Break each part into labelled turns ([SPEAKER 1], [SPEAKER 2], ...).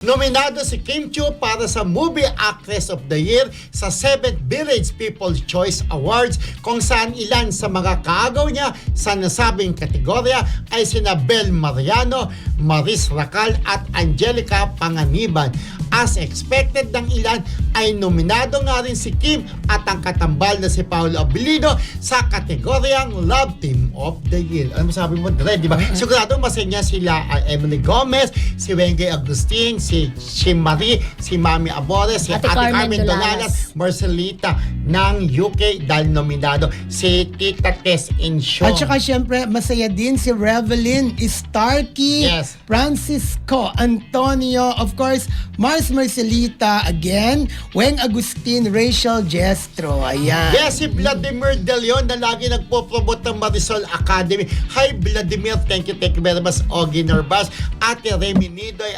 [SPEAKER 1] Nominado si Kim Chiu para sa Movie Actress of the Year sa 7th Village People's Choice Awards, kung saan ilan sa mga kaagaw niya sa nasabing kategorya ay sina Bel Mariano, Maris Racal at Angelica Panganiban. As expected ng ilan ay nominado nga rin si Kim at ang katambal na si Paolo Abilino sa kategoryang Love Team of the Year. Ano masabi mo, Dre, di ba? Sigurado masaya sila Emily Gomez, si Wenge Agustin, si Marie, si Mami Abores, si Ate Carmen Dolalas, Marcelita ng UK dahil nominado, si Tita Tess Insyo.
[SPEAKER 2] At saka syempre, masaya din si Revelyn Starkey,
[SPEAKER 1] Yes.
[SPEAKER 2] Francisco Antonio, of course, Mars Marcelita again, Weng Agustin, Rachel Jestro. Ayan.
[SPEAKER 1] Yes, si Vladimir De Leon na lagi nagpo-promote ng Marisol Academy. Hi Vladimir, thank you very much. Ogie Nervas, Ate Remy Nidoy,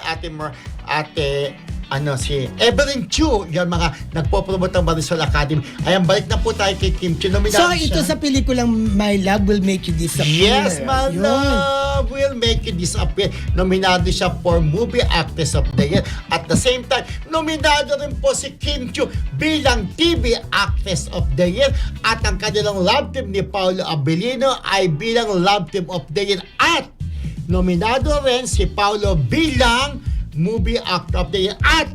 [SPEAKER 1] si Evelyn Chu, yung mga nagpo-promote ng Marisol Academy. Ayan, balik na po tayo kay Kim Chiu.
[SPEAKER 2] So, ito sa pelikulang My Love Will Make You Disappear.
[SPEAKER 1] Yes, My Love Will Make You Disappear. Nominado siya for Movie Actress of the Year. At the same time, nominado rin po si Kim Chiu bilang TV Actress of the Year. At ang kanilang love team ni Paolo Abilino ay bilang Love Team of the Year. At nominado rin si Paolo bilang Movie Actor of the Year. At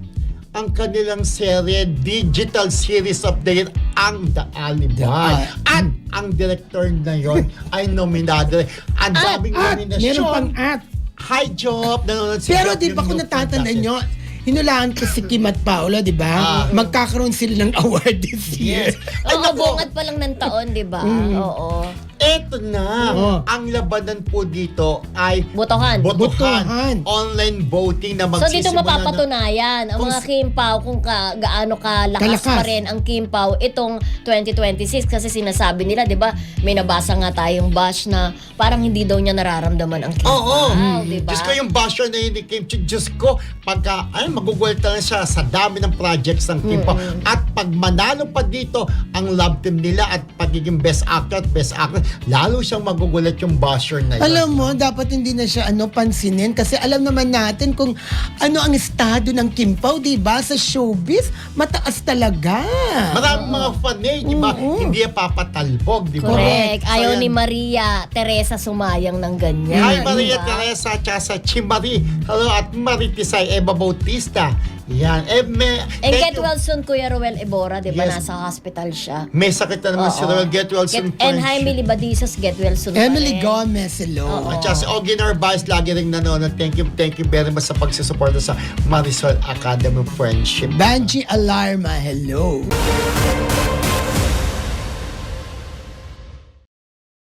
[SPEAKER 1] ang kanilang serye, Digital Series of the Year, ang The Alibi. At ang director na yon ay nominado rin. Ang daming nominasyon.
[SPEAKER 2] Meron pang at.
[SPEAKER 1] Hi, Job! Nanonood si
[SPEAKER 2] Pero
[SPEAKER 1] Job,
[SPEAKER 2] di ba
[SPEAKER 1] yung
[SPEAKER 2] kung
[SPEAKER 1] new
[SPEAKER 2] natatandaan
[SPEAKER 1] film
[SPEAKER 2] nyo, hinulaan ko si Kim at Paolo, di ba? Magkakaroon sila ng award this year.
[SPEAKER 1] Ay,
[SPEAKER 3] Oo,
[SPEAKER 1] naku.
[SPEAKER 3] bungad pa lang ng taon, di ba? Oo.
[SPEAKER 1] Eto na, ang labanan po dito ay
[SPEAKER 3] Botohan.
[SPEAKER 2] Botohan.
[SPEAKER 1] Online voting na
[SPEAKER 3] So
[SPEAKER 1] magsisimula
[SPEAKER 3] dito mapapatunayan ang
[SPEAKER 1] Kung
[SPEAKER 3] mga Kim Pao kung gaano kalakas
[SPEAKER 2] Kalakas.
[SPEAKER 3] pa rin ang Kim Pao itong 2026 kasi sinasabi nila, 'di ba? May nabasa nga tayong bash na parang hindi daw niya nararamdaman ang Kim
[SPEAKER 1] Oo.
[SPEAKER 3] Pao, 'di ba?
[SPEAKER 1] Diyos ko, yung basher na yun ni Kim Chiu, Diyos ko, pagka, magugulta na siya sa dami ng projects ng Kim Pao. At pag manalo pa dito ang love team nila at pagiging best actor at best actress, lalo siyang magugulat yung basher na yun.
[SPEAKER 2] Alam mo, dapat hindi na siya pansinin kasi alam naman natin kung ano ang estado ng Kim Pao, di ba? Sa showbiz, mataas talaga.
[SPEAKER 1] Maraming mga fan di ba? Hindi papatalbog, di ba?
[SPEAKER 3] Correct.
[SPEAKER 1] So,
[SPEAKER 3] Ayaw
[SPEAKER 1] yan.
[SPEAKER 3] ni Maria Teresa sumayang ng ganyan.
[SPEAKER 1] Hi, Maria
[SPEAKER 3] di ba?
[SPEAKER 1] Teresa, tsaka sa Chimari. Hello, at Maritisay Eva Bautista. Yan.
[SPEAKER 3] And get well soon, Kuya Ruel Ebora, di ba?
[SPEAKER 1] Yes.
[SPEAKER 3] Nasa hospital siya.
[SPEAKER 1] May sakit na naman si
[SPEAKER 3] Oo.
[SPEAKER 1] Roel. Get well soon.
[SPEAKER 3] And Jaime Libadizos, get well soon.
[SPEAKER 2] Emily
[SPEAKER 3] pa rin.
[SPEAKER 2] Gomez, hello.
[SPEAKER 1] At saka si Ogie Narvaez, lagi rin nanonood. Thank you very much sa pagsusuporta sa Marisol Academy Friendship.
[SPEAKER 2] Banji Alarma, hello.